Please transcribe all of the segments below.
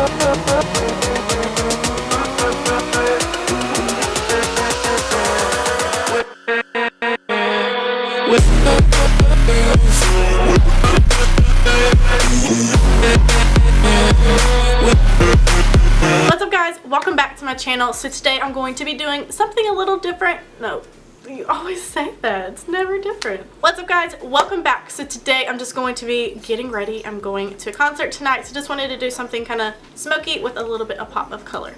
What's up guys, welcome back to my channel. So today I'm going to be doing something a little different. No, you always say that, it's never different. What's up guys, welcome back. So today I'm just going to be getting ready. I'm going to a concert tonight, so just wanted to do something kind of smoky with a little bit of pop of color.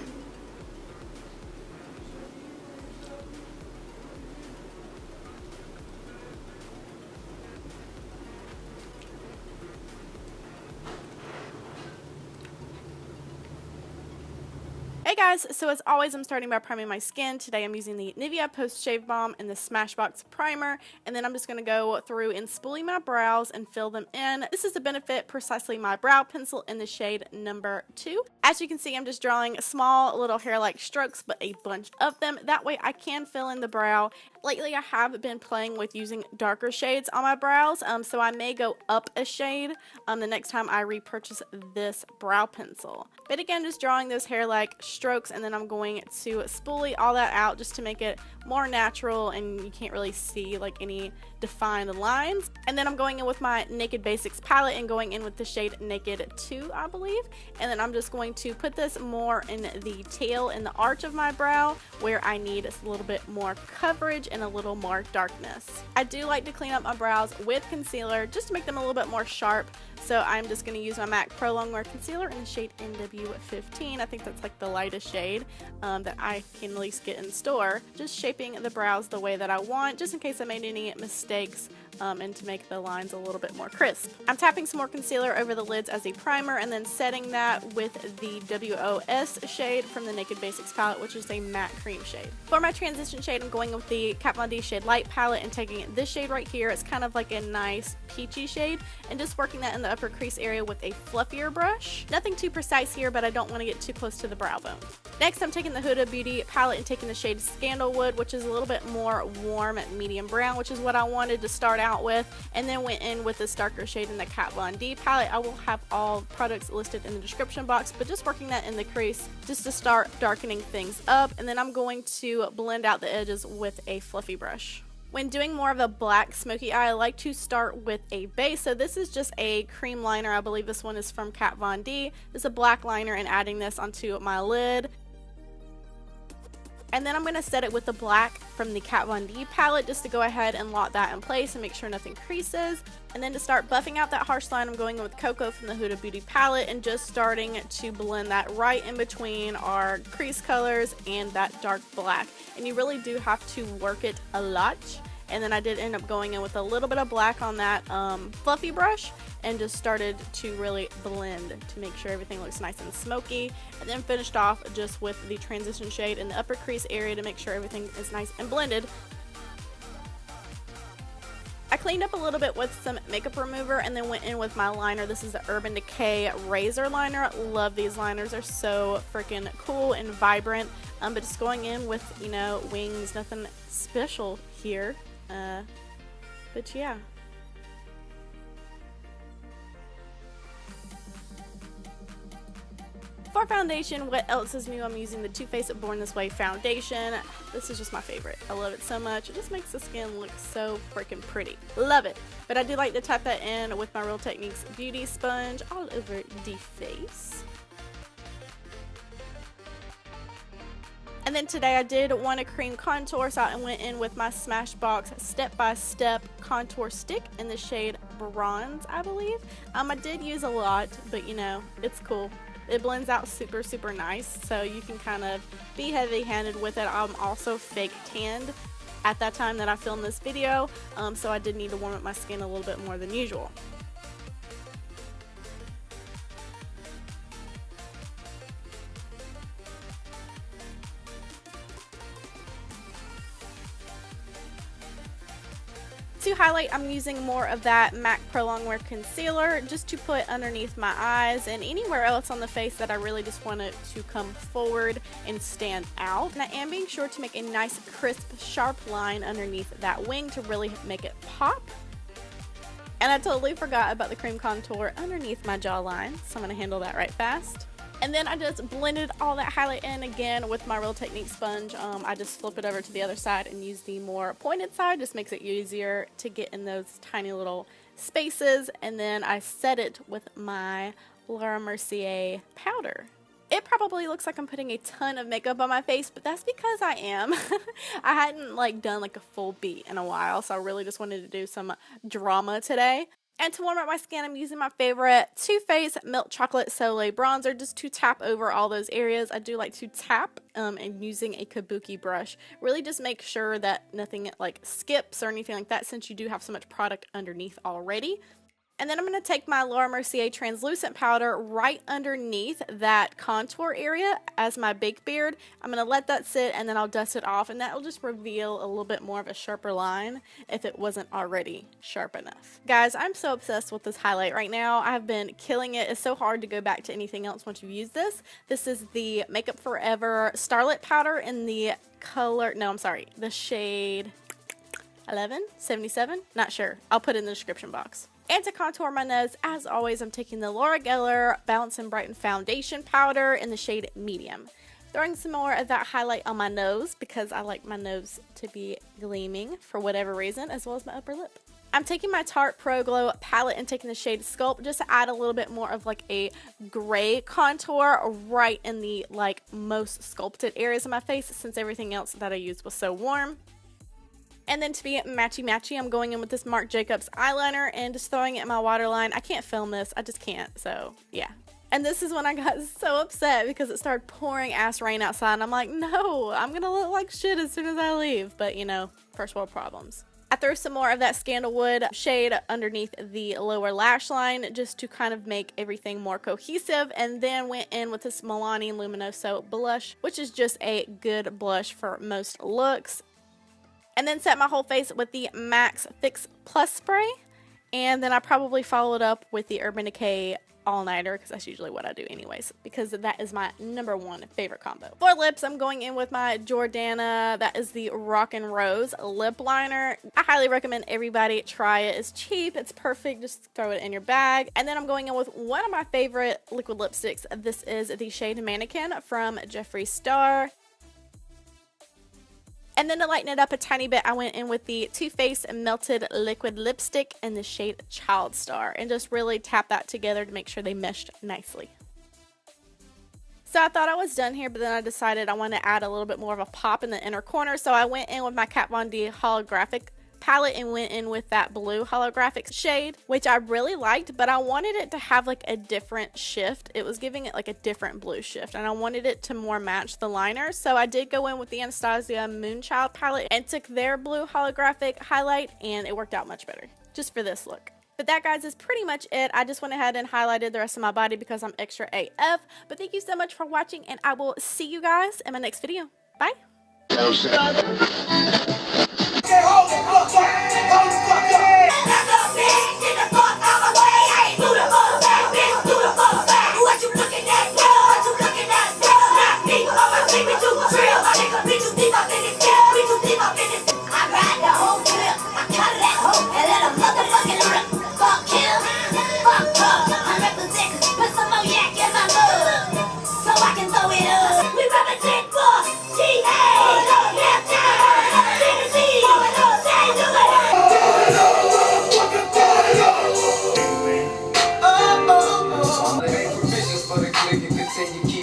Hey guys, so as always I'm starting by priming my skin. Today I'm using the Nivea Post Shave Balm and the Smashbox primer, and then I'm just going to go through and spoolie my brows and fill them in. This is to benefit precisely my brow pencil in the shade number 2. As you can see, I'm just drawing small little hair-like strokes, but a bunch of them. That way I can fill in the brow. Lately I have been playing with using darker shades on my brows, so I may go up a shade the next time I repurchase this brow pencil. But again, just drawing those hair-like strokes, and then I'm going to spoolie all that out just to make it more natural and you can't really see like any defined lines. And then I'm going in with my Naked Basics palette and going in with the shade Naked 2, I believe. And then I'm just going to put this more in the tail, in the arch of my brow, where I need a little bit more coverage and a little more darkness. I do like to clean up my brows with concealer just to make them a little bit more sharp. So I'm just going to use my MAC Pro Longwear Concealer in the shade NW15. I think that's like the lightest shade that I can at least get in store. Just shaping the brows the way that I want, just in case I made any mistakes and to make the lines a little bit more crisp. I'm tapping some more concealer over the lids as a primer and then setting that with the W.O.S shade from the Naked Basics palette, which is a matte cream shade. For my transition shade, I'm going with the Kat Von D Shade Light palette and taking this shade right here. It's kind of like a nice peachy shade, and just working that in the upper crease area with a fluffier brush. Nothing too precise here, but I don't want to get too close to the brow bone. Next, I'm taking the Huda Beauty palette and taking the shade Scandalwood, which is a little bit more warm medium brown, which is what I wanted to start out with, and then went in with this darker shade in the Kat Von D palette. I will have all products listed in the description box, but just working that in the crease just to start darkening things up, and then I'm going to blend out the edges with a fluffy brush. When doing more of a black smoky eye, I like to start with a base. So this is just a cream liner. I believe this one is from Kat Von D. This is a black liner, and adding this onto my lid. And then I'm going to set it with the black from the Kat Von D palette just to go ahead and lock that in place and make sure nothing creases. And then to start buffing out that harsh line, I'm going in with Coco from the Huda Beauty palette and just starting to blend that right in between our crease colors and that dark black. And you really do have to work it a lot. And then I did end up going in with a little bit of black on that fluffy brush and just started to really blend to make sure everything looks nice and smoky, and then finished off just with the transition shade in the upper crease area to make sure everything is nice and blended. I cleaned up a little bit with some makeup remover and then went in with my liner. This is the Urban Decay Razor Liner. Love these liners. They're so freaking cool and vibrant. But just going in with, you know, wings, nothing special here. But yeah. For foundation, what else is new? I'm using the Too Faced Born This Way foundation. This is just my favorite. I love it so much. It just makes the skin look so freaking pretty. Love it. But I do like to tap that in with my Real Techniques beauty sponge all over the face. And then today I did want a cream contour, so I went in with my Smashbox Step by Step contour stick in the shade Bronze, I believe. I did use a lot, but you know, it's cool. It blends out super, super nice, so you can kind of be heavy-handed with it. I'm also fake tanned at that time that I filmed this video, so I did need to warm up my skin a little bit more than usual. To highlight, I'm using more of that MAC Pro Longwear Concealer just to put underneath my eyes and anywhere else on the face that I really just want it to come forward and stand out. And I am being sure to make a nice, crisp, sharp line underneath that wing to really make it pop. And I totally forgot about the cream contour underneath my jawline, so I'm going to handle that right fast. And then I just blended all that highlight in again with my Real Technique sponge. I just flip it over to the other side and use the more pointed side. Just makes it easier to get in those tiny little spaces. And then I set it with my Laura Mercier powder. It probably looks like I'm putting a ton of makeup on my face, but that's because I am. I hadn't like done like a full beat in a while, so I really just wanted to do some drama today. And to warm up my skin, I'm using my favorite Too Faced Milk Chocolate Soleil Bronzer just to tap over all those areas. I do like to tap and using a kabuki brush. Really just make sure that nothing like skips or anything like that since you do have so much product underneath already. And then I'm going to take my Laura Mercier translucent powder right underneath that contour area as my big beard. I'm going to let that sit and then I'll dust it off, and that will just reveal a little bit more of a sharper line if it wasn't already sharp enough. Guys, I'm so obsessed with this highlight right now. I've been killing it. It's so hard to go back to anything else once you've used this. This is the Makeup Forever Starlight powder in the color, no, I'm sorry, the shade 1177, not sure. I'll put it in the description box. And to contour my nose, as always, I'm taking the Laura Geller Balance and Brighten Foundation Powder in the shade Medium. Throwing some more of that highlight on my nose because I like my nose to be gleaming for whatever reason, as well as my upper lip. I'm taking my Tarte Pro Glow palette and taking the shade Sculpt just to add a little bit more of like a gray contour right in the like most sculpted areas of my face since everything else that I used was so warm. And then to be matchy-matchy, I'm going in with this Marc Jacobs eyeliner and just throwing it in my waterline. I can't film this. I just can't. So, yeah. And this is when I got so upset because it started pouring ass rain outside. And I'm like, no, I'm going to look like shit as soon as I leave. But, you know, first world problems. I threw some more of that Scandalwood shade underneath the lower lash line just to kind of make everything more cohesive. And then went in with this Milani Luminoso blush, which is just a good blush for most looks. And then set my whole face with the Max Fix Plus spray. And then I probably followed up with the Urban Decay All Nighter because that's usually what I do anyways, because that is my #1 favorite combo. For lips, I'm going in with my Jordana, that is the Rockin' Rose lip liner. I highly recommend everybody try it. It's cheap, it's perfect, just throw it in your bag. And then I'm going in with one of my favorite liquid lipsticks. This is the shade Mannequin from Jeffree Star. And then to lighten it up a tiny bit, I went in with the Too Faced Melted Liquid Lipstick in the shade Child Star and just really tap that together to make sure they meshed nicely. So I thought I was done here, but then I decided I wanted to add a little bit more of a pop in the inner corner. So I went in with my Kat Von D holographic palette and went in with that blue holographic shade, which I really liked, but I wanted it to have like a different shift. It was giving it like a different blue shift, and I wanted it to more match the liner. So I did go in with the Anastasia Moonchild palette and took their blue holographic highlight, and it worked out much better just for this look. But that, guys, is pretty much it. I just went ahead and highlighted the rest of my body because I'm extra AF. But thank you so much for watching, and I will see you guys in my next video. Bye. Provisions for the click and continue